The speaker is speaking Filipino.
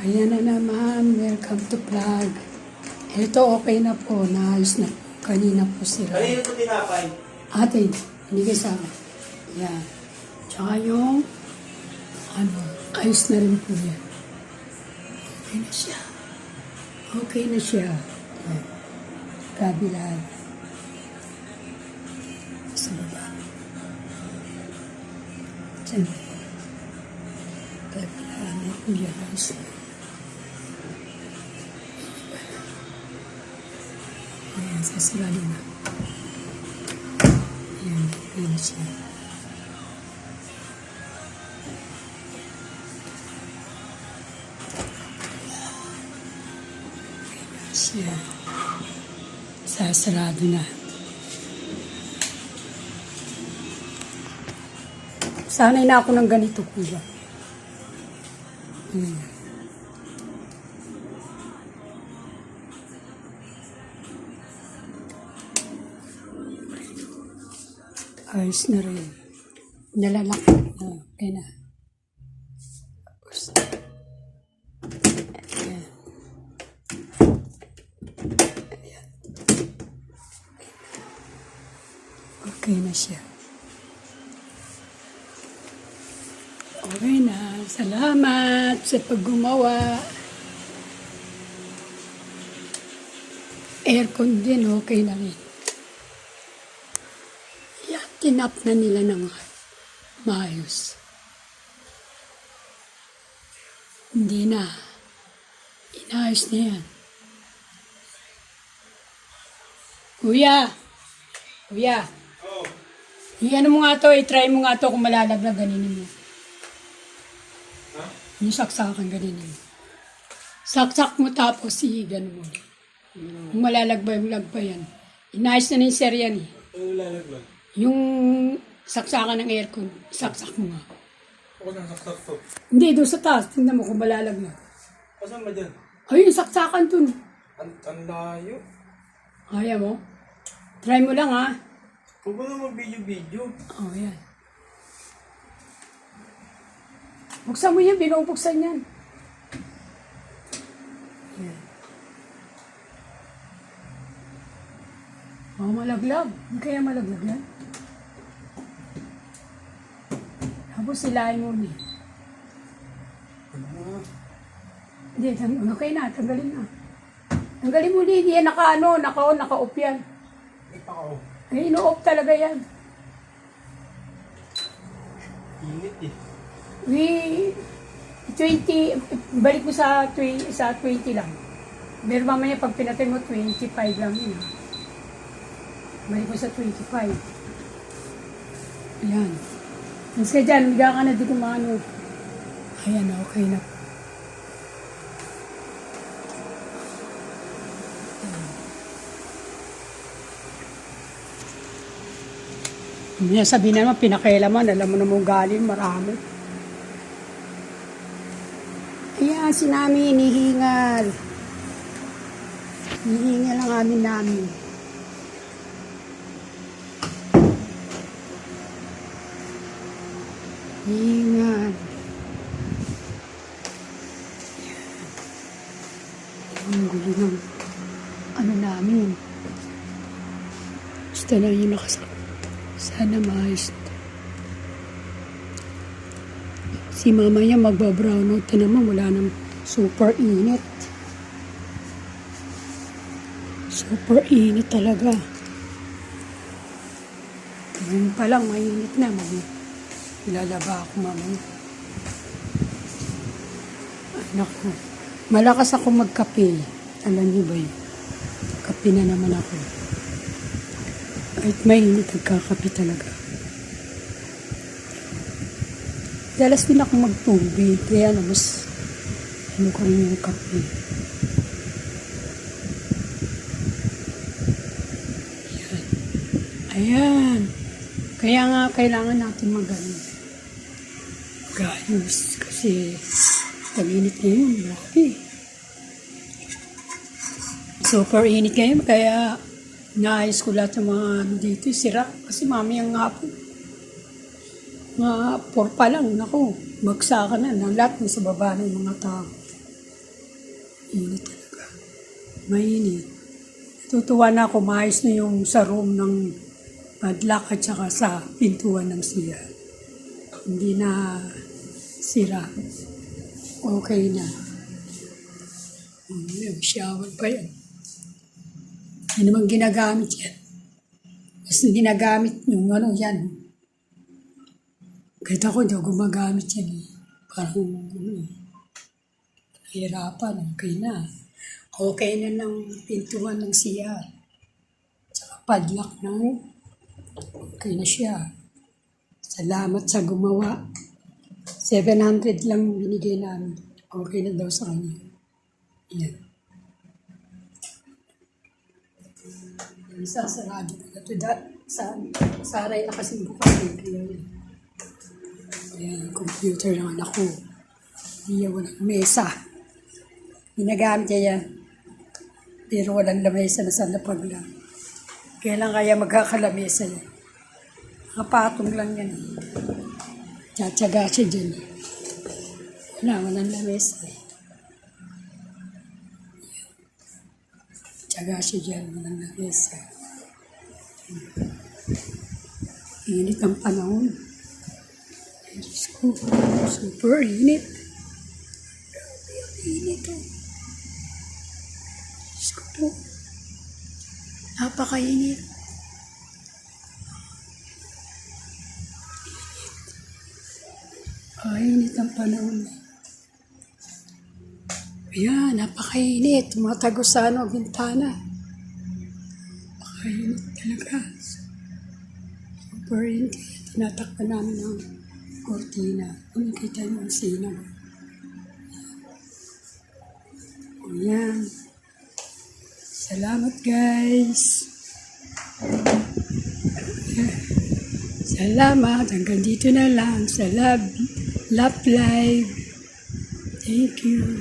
Ayan na naman, welcome to vlog. Ito okay na po, naayos na. Kanina po sila. Kanina ito tinapay. Ate, hindi kasama. Yan. Tsaka yung, ayos na rin po yan. Okay na siya. Okay na siya. Yan. Kabila. Sa baba. Diyan. Kabila na po yan. Ayos na. Ayan, sasarado na. Ayan, ayan siya. Ayan siya. Sasarado na. Sanay na ako ng ganito, kuya. Ayan. Ayos na rin. Nalalaki na. Okay na. Tapos, ayan. Ayan. Okay na siya. Okay na. Salamat sa paggumawa. Aircon din, okay na rin. Tinap na nila ng maayos. Hindi na. Inayos na yan. Kuya! Kuya! Oh. Iyan mo nga to, i-try mo nga to kung malalaglag, ganinin mo. Ha? Yung saksakan, ganinin mo. Saksak mo tapos i-ganon mo. Kung malalaglag pa yan. Inayos na ni Sir yan eh. Ano lalaglag? Yung saksakan ng aircon, saksak mo nga. Ako nang saksak to. Hindi, doon sa taas. Tingnan mo kung malalaglag. Asan ba dyan? Ay, yung saksakan dun. Ang layo. Kaya mo? Try mo lang ha. Huwag mo na mag-video-video. Oh, yan. Buksan mo yan, binubuksan yan. Yan. Oh, malaglag. Hindi kaya malaglag yan. Tapos silahin mo ni. Hindi, okay na, tanggalin na. Tanggalin mo ni, yan naka-off yan. Ipakaw. Ay, ino-off talaga yan. Init eh. 20, balik mo sa 20 lang. Pero mamaya pag pinatay mo, 25 lang yun. Balik mo sa 25. Ayan. Mas ka dyan, higa ka na, di kumano. Ayan, okay na. Hindi na sabihin naman, pinakailaman, alam mo na mong galing, marami. Ayan, si Nami, hinihingal. Hinihingal ang amin namin. Hingal. Ang gulo ng namin. Basta na yung nakasak. Sana maayos na. Si mama niya magbabrown out na naman. Wala nang super init. Super init talaga. Ngayon pa lang, mainit na. Lalaba ako mamaya. Anak ko. Malakas ako magkape. Alam niyo ba yun? Kape na naman ako. Kahit mainit, nagkakape talaga. Dalas din ako magtubig. Kaya mas ko rin yung kape. Ayan. Ayan. Kaya nga, kailangan natin magaling. Gayos. Kasi, tag-init ngayon. Grabe. Super init ngayon. Kaya, naayos ko lahat ng mga dito. Sira. Kasi mamayang hapon. Mga 4 pa lang. Naku, bagsakan na. Lahat nasa baba ng mga tao. Init talaga. Mainit. Natutuwa na ako, maayos na yung sa room ng padlock at saka sa pintuan ng siya. Hindi na sira. Okay na. Yung shower pa yan. Hindi naman ginagamit yan. Basta ginagamit yung ano yan. Kahit ako hindi ako gumagamit yan. Parang hirapan. Okay na. Okay na ng pintuan ng siya. Tsaka padlock na. Okay na siya. Salamat sa gumawa. 700 lang binigay namin. Okay na daw sa kanya. Yan. Sasarado ko na ito. Saray na kasi bukas eh. Kaya yan. Ayan, computer ng anak ko. Hindi yan walang mesa. Ginagamit niya yan. Pero walang lamesa na sa lapag lang. Kailan kaya magkakalamesa yan? Nakapatong lang yan. Tsatsaga siya dyan. Walang lamesa eh. Tsaga siya dyan. Walang lamesa. Init ang panahon. Diyos ko, super init. Init to. Diyos ko po. Napakainit. Init ang panahon. Ayan, napakainit. Tumatagos sa bintana. Napakainit talaga. Super init. Tinatakpan namin ng kortina. Nakikita niyo ang sinaw. Ayan. Salamat guys. Salamat. Hanggang dito na lang sa Love Live. Thank you.